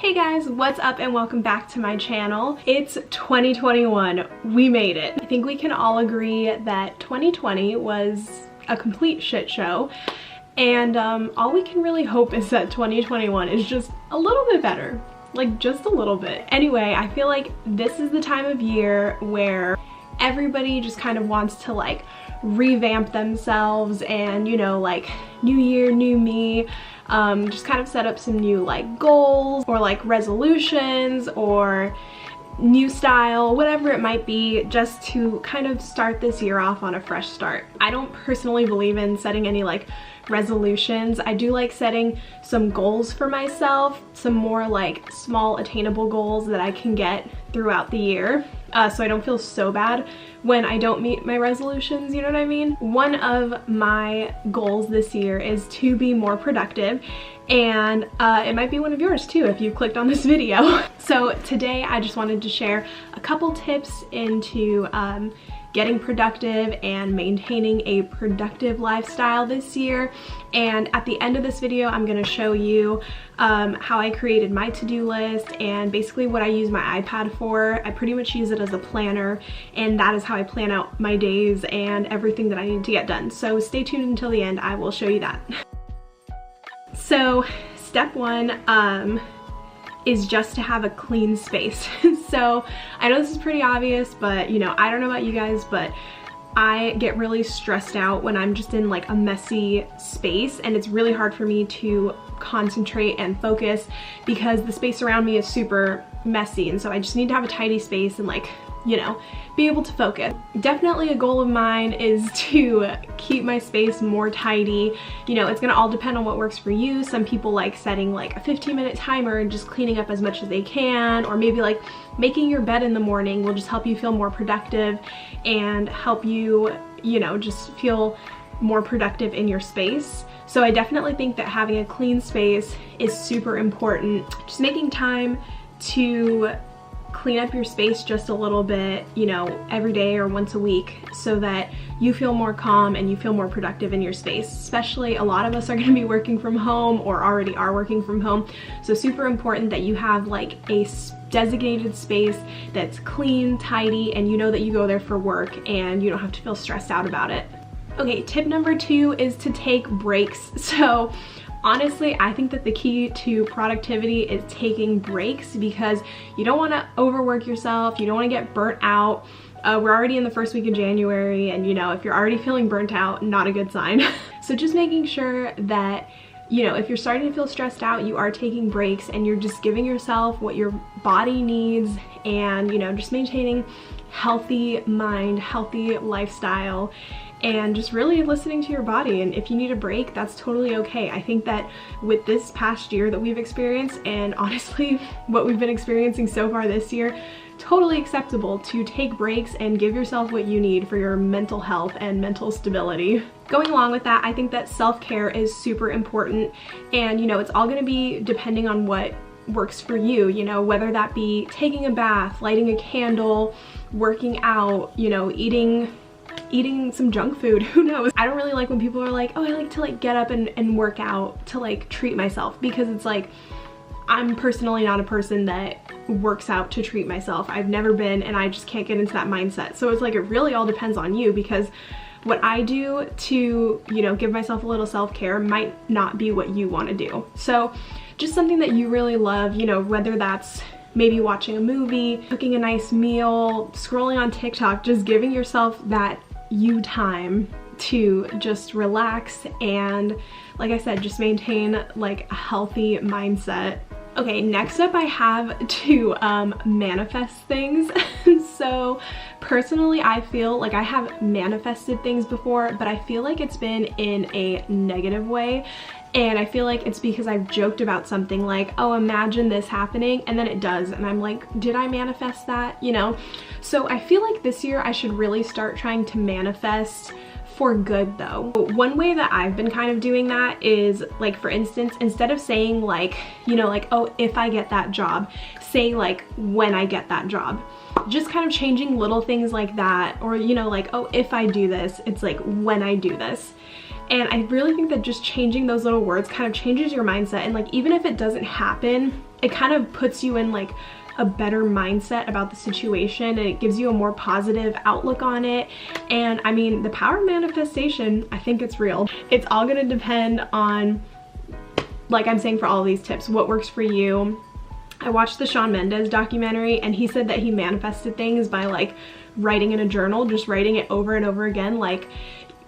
Hey guys, what's up and welcome back to my channel. It's 2021, we made it. I think we can all agree that 2020 was a complete shit show, and all we can really hope is that 2021 is just a little bit better, like just a little bit. Anyway, I feel like this is the time of year where everybody just kind of wants to like revamp themselves and, you know, like new year, new me. Just kind of set up some new like goals or like resolutions or new style, whatever it might be, just to kind of start this year off on a fresh start. I don't personally believe in setting any like resolutions. I do like setting some goals for myself, some more like small attainable goals that I can get throughout the year, so I don't feel so bad when I don't meet my resolutions, you know what I mean? One of my goals this year is to be more productive, and it might be one of yours too if you clicked on this video. So today I just wanted to share a couple tips into getting productive and maintaining a productive lifestyle this year. And at the end of this video, I'm gonna show you how I created my to-do list and basically what I use my iPad for. I pretty much use it as a planner, and that is how I plan out my days and everything that I need to get done. So stay tuned until the end, I will show you that. So step one, is just to have a clean space. So I know this is pretty obvious, but you know, I don't know about you guys, but I get really stressed out when I'm just in like a messy space, and it's really hard for me to concentrate and focus because the space around me is super messy, and so I just need to have a tidy space and like, you know, be able to focus. Definitely a goal of mine is to keep my space more tidy. You know, it's gonna all depend on what works for you. Some people like setting like a 15-minute timer and just cleaning up as much as they can, or maybe like making your bed in the morning will just help you feel more productive and help you, you know, just feel more productive in your space. So I definitely think that having a clean space is super important. Just making time to clean up your space just a little bit, you know, every day or once a week, so that you feel more calm and you feel more productive in your space. Especially a lot of us are going to be working from home or already are working from home, so super important that you have like a designated space that's clean, tidy, and you know that you go there for work and you don't have to feel stressed out about it. Okay, tip number 2 is to take breaks. So honestly, I think that the key to productivity is taking breaks, because you don't want to overwork yourself, you don't want to get burnt out. We're already in the first week of January, and you know, if you're already feeling burnt out, not a good sign. So just making sure that, you know, if you're starting to feel stressed out, you are taking breaks and you're just giving yourself what your body needs, and you know, just maintaining healthy mind, healthy lifestyle, and just really listening to your body. And if you need a break, that's totally okay. I think that with this past year that we've experienced, and honestly what we've been experiencing so far this year, totally acceptable to take breaks and give yourself what you need for your mental health and mental stability. Going along with that, I think that self-care is super important, and you know, it's all gonna be depending on what works for you, you know, whether that be taking a bath, lighting a candle, working out, you know, eating some junk food, who knows. I don't really like when people are like, oh, I like to like get up and work out to like treat myself, because it's like, I'm personally not a person that works out to treat myself. I've never been, and I just can't get into that mindset. So it's like, it really all depends on you, because what I do to, you know, give myself a little self-care might not be what you want to do. So just something that you really love, you know, whether that's maybe watching a movie, cooking a nice meal, scrolling on TikTok, just giving yourself that you time to just relax and, like I said, just maintain like a healthy mindset. Okay, next up I have to manifest things. So personally, I feel like I have manifested things before, but I feel like it's been in a negative way. And I feel like it's because I've joked about something like, oh, imagine this happening, and then it does, and I'm like, did I manifest that, you know? So I feel like this year I should really start trying to manifest for good though. One way that I've been kind of doing that is, like, for instance, instead of saying like, you know, like, oh, if I get that job, say like, when I get that job. Just kind of changing little things like that, or you know, like, oh, if I do this, it's like when I do this. And I really think that just changing those little words kind of changes your mindset, and like even if it doesn't happen, it kind of puts you in like a better mindset about the situation, and it gives you a more positive outlook on it. And I mean, the power of manifestation, I think it's real. It's all gonna depend on, like I'm saying for all of these tips, what works for you. I watched the Shawn Mendes documentary, and he said that he manifested things by like writing in a journal, just writing it over and over again, like,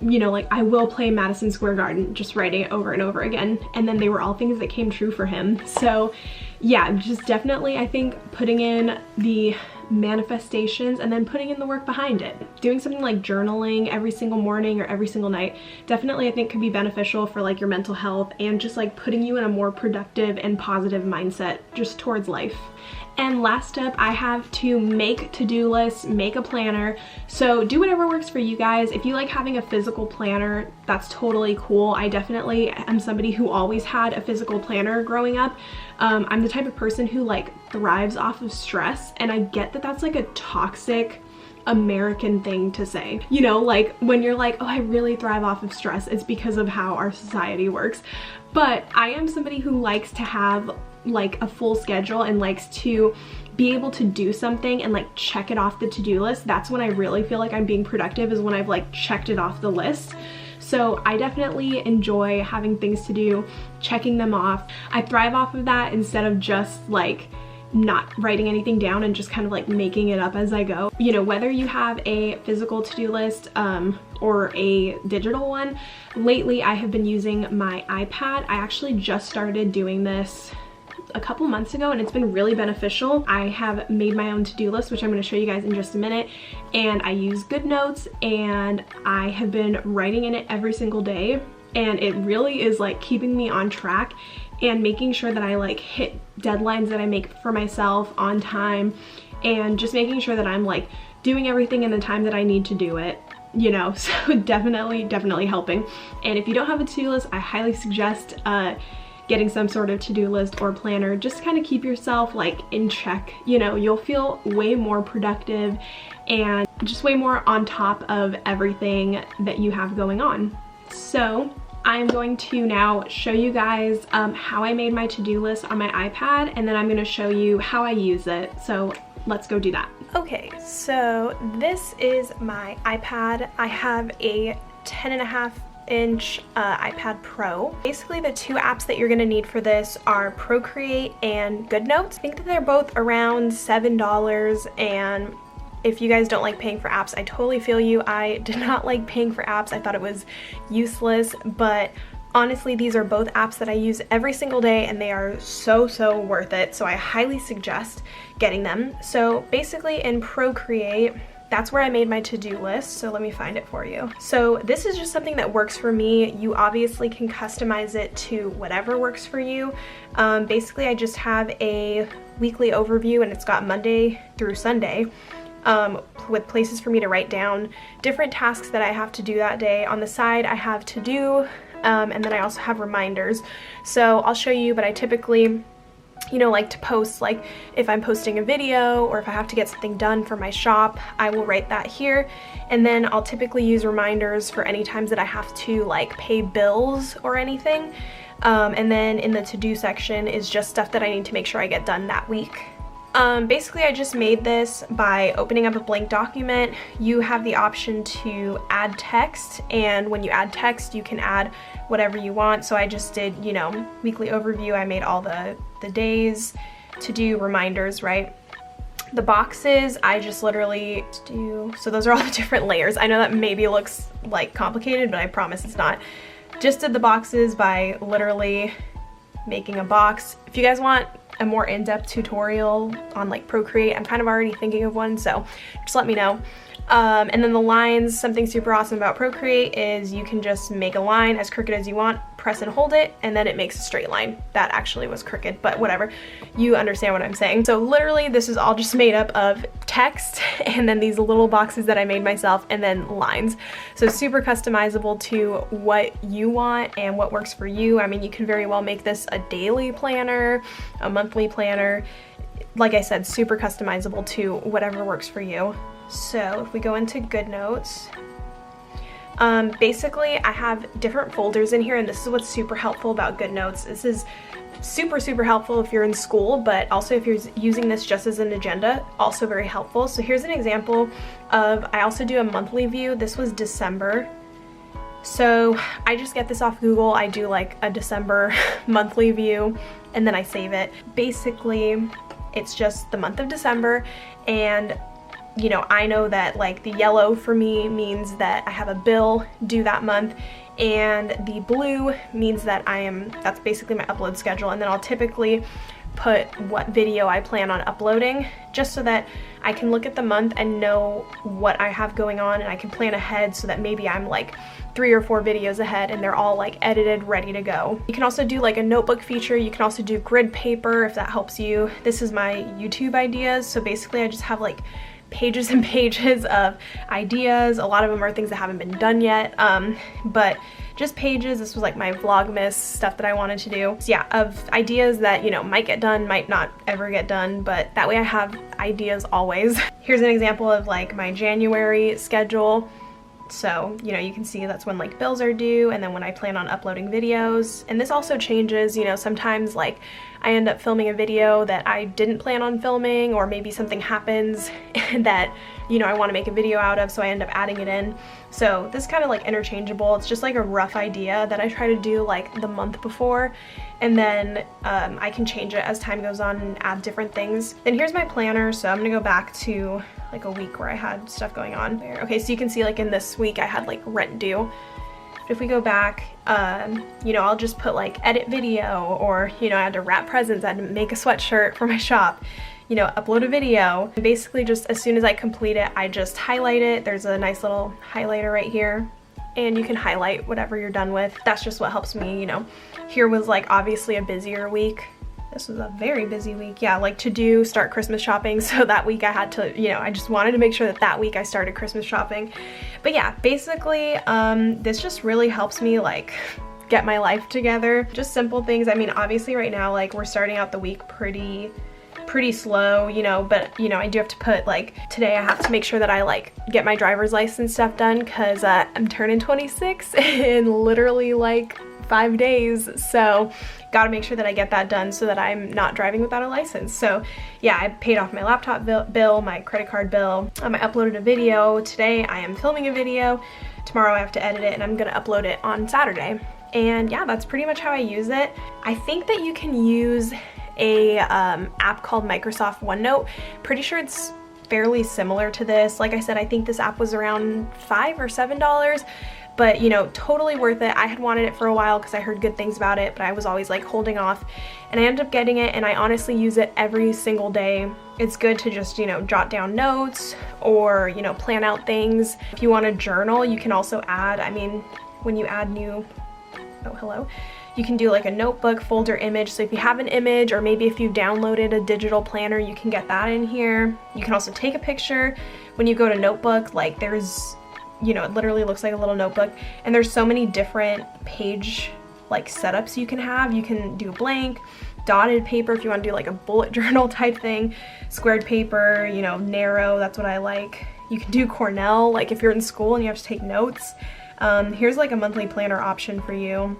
you know, like I will play Madison Square Garden, just writing it over and over again. And then they were all things that came true for him. So yeah, just definitely I think putting in the manifestations and then putting in the work behind it. Doing something like journaling every single morning or every single night definitely I think could be beneficial for like your mental health, and just like putting you in a more productive and positive mindset just towards life. And last step, I have to make to-do lists, make a planner. So do whatever works for you guys. If you like having a physical planner, that's totally cool. I definitely am somebody who always had a physical planner growing up. I'm the type of person who like thrives off of stress, and I get that that's like a toxic American thing to say. You know, like when you're like, oh, I really thrive off of stress, it's because of how our society works. But I am somebody who likes to have like a full schedule and likes to be able to do something and like check it off the to-do list. That's when I really feel like I'm being productive, is when I've like checked it off the list. So I definitely enjoy having things to do, checking them off. I thrive off of that instead of just like not writing anything down and just kind of like making it up as I go. You know, whether you have a physical to-do list or a digital one, lately I have been using my iPad. I actually just started doing this a couple months ago, and it's been really beneficial. I have made my own to-do list, which I'm going to show you guys in just a minute, and I use GoodNotes, and I have been writing in it every single day, and it really is like keeping me on track and making sure that I like hit deadlines that I make for myself on time, and just making sure that I'm like doing everything in the time that I need to do it, you know. So definitely helping. And if you don't have a to-do list, I highly suggest getting some sort of to-do list or planner, just to kind of keep yourself like in check. You know, you'll feel way more productive and just way more on top of everything that you have going on. So I'm going to now show you guys how I made my to-do list on my iPad, and then I'm going to show you how I use it. So let's go do that. Okay, so this is my iPad. I have a 10.5-inch iPad Pro. Basically the two apps that you're gonna need for this are Procreate and GoodNotes. I think that they're both around $7, and if you guys don't like paying for apps, I totally feel you. I did not like paying for apps. I thought it was useless, but honestly, these are both apps that I use every single day, and they are so worth it. So I highly suggest getting them. So basically in Procreate, that's where I made my to-do list, so let me find it for you. So this is just something that works for me. You obviously can customize it to whatever works for you. Basically, I just have a weekly overview, and it's got Monday through Sunday with places for me to write down different tasks that I have to do that day. On the side, I have to do, and then I also have reminders. So I'll show you, but I typically, you know, like to post, like if I'm posting a video or if I have to get something done for my shop, I will write that here. And then I'll typically use reminders for any times that I have to like pay bills or anything. And then in the to-do section is just stuff that I need to make sure I get done that week. Basically, I just made this by opening up a blank document. You have the option to add text, and when you add text, you can add whatever you want. So I just did, you know, weekly overview. I made all the days, to do, reminders, right? The boxes, I just literally do, so those are all the different layers. I know that maybe looks like complicated, but I promise it's not. Just did the boxes by literally making a box. If you guys want a more in-depth tutorial on like Procreate, I'm kind of already thinking of one, so just let me know. And then the lines, something super awesome about Procreate is you can just make a line as crooked as you want, press and hold it, and then it makes a straight line. That actually was crooked, but whatever. You understand what I'm saying. So literally this is all just made up of text and then these little boxes that I made myself and then lines. So super customizable to what you want and what works for you. I mean, you can very well make this a daily planner, a monthly planner. Like I said, super customizable to whatever works for you. So if we go into GoodNotes, Basically, I have different folders in here, and this is what's super helpful about GoodNotes. This is super helpful if you're in school, but also if you're using this just as an agenda, also very helpful. So here's an example of, I also do a monthly view. This was December. So I just get this off Google. I do like a December monthly view and then I save it. Basically, it's just the month of December, and you know, I know that like the yellow for me means that I have a bill due that month, and the blue means that that's basically my upload schedule. And then I'll typically put what video I plan on uploading, just so that I can look at the month and know what I have going on, and I can plan ahead so that maybe I'm like 3 or 4 videos ahead and they're all like edited, ready to go. You can also do like a notebook feature. You can also do grid paper if that helps you. This is my YouTube ideas. So basically I just have like pages and pages of ideas. A lot of them are things that haven't been done yet, but just pages. This was like my Vlogmas stuff that I wanted to do. So yeah, of ideas that, you know, might get done, might not ever get done, but that way I have ideas always. Here's an example of like my January schedule. So, you know, you can see that's when like bills are due, and then when I plan on uploading videos. And this also changes, you know, sometimes like I end up filming a video that I didn't plan on filming, or maybe something happens that, you know, I want to make a video out of, so I end up adding it in. So this is kind of like interchangeable. It's just like a rough idea that I try to do like the month before, and then I can change it as time goes on and add different things. Then here's my planner. So I'm gonna go back to like a week where I had stuff going on there. Okay, so you can see like in this week I had like rent due. If we go back, you know, I'll just put like edit video, or, you know, I had to wrap presents, I had to make a sweatshirt for my shop, you know, upload a video. And basically just as soon as I complete it, I just highlight it. There's a nice little highlighter right here, and you can highlight whatever you're done with. That's just what helps me, you know. Here was like obviously a busier week. This was a very busy week. Yeah, like to start Christmas shopping. So that week I had to, you know, I just wanted to make sure that week I started Christmas shopping. But yeah, basically, this just really helps me like get my life together. Just simple things. I mean, obviously right now, like we're starting out the week pretty slow, you know, but you know, I do have to put like, today I have to make sure that I like get my driver's license stuff done, because I'm turning 26 in literally like 5 days. So gotta make sure that I get that done so that I'm not driving without a license. So yeah, I paid off my laptop bill, my credit card bill. I uploaded a video. Today I am filming a video. Tomorrow I have to edit it, and I'm gonna upload it on Saturday. And yeah, that's pretty much how I use it. I think that you can use a app called Microsoft OneNote. Pretty sure it's fairly similar to this. Like I said, I think this app was around $5 or $7. But you know, totally worth it. I had wanted it for a while because I heard good things about it, but I was always like holding off, and I ended up getting it, and I honestly use it every single day. It's good to just, you know, jot down notes, or, you know, plan out things. If you want to journal, you can also add, I mean, when you add new, oh hello, you can do like a notebook folder image. So if you have an image, or maybe if you downloaded a digital planner, you can get that in here. You can also take a picture. When you go to notebook, like there's, you know, it literally looks like a little notebook, and there's so many different page like setups you can have. You can do blank, dotted paper if you want to do like a bullet journal type thing, squared paper, you know, narrow, that's what I like. You can do Cornell, like if you're in school and you have to take notes. Here's like a monthly planner option for you.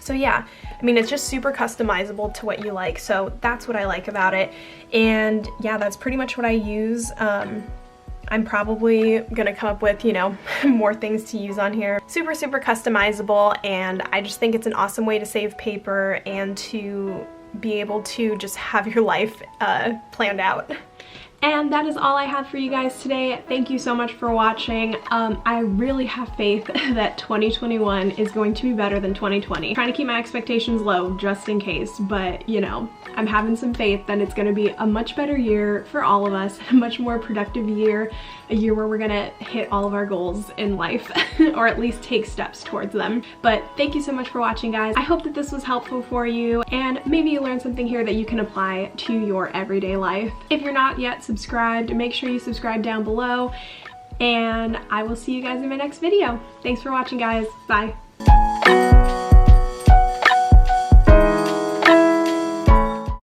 So yeah, I mean, it's just super customizable to what you like. So that's what I like about it. And yeah, that's pretty much what I use. I'm probably gonna come up with, you know, more things to use on here. Super customizable, and I just think it's an awesome way to save paper and to be able to just have your life planned out. And that is all I have for you guys today. Thank you so much for watching. I really have faith that 2021 is going to be better than 2020. I'm trying to keep my expectations low just in case, but you know, I'm having some faith that it's gonna be a much better year for all of us, a much more productive year, a year where we're gonna hit all of our goals in life, or at least take steps towards them. But thank you so much for watching, guys. I hope that this was helpful for you, and maybe you learned something here that you can apply to your everyday life. If you're not yet subscribed, make sure you subscribe down below, and I will see you guys in my next video. Thanks for watching, guys. Bye.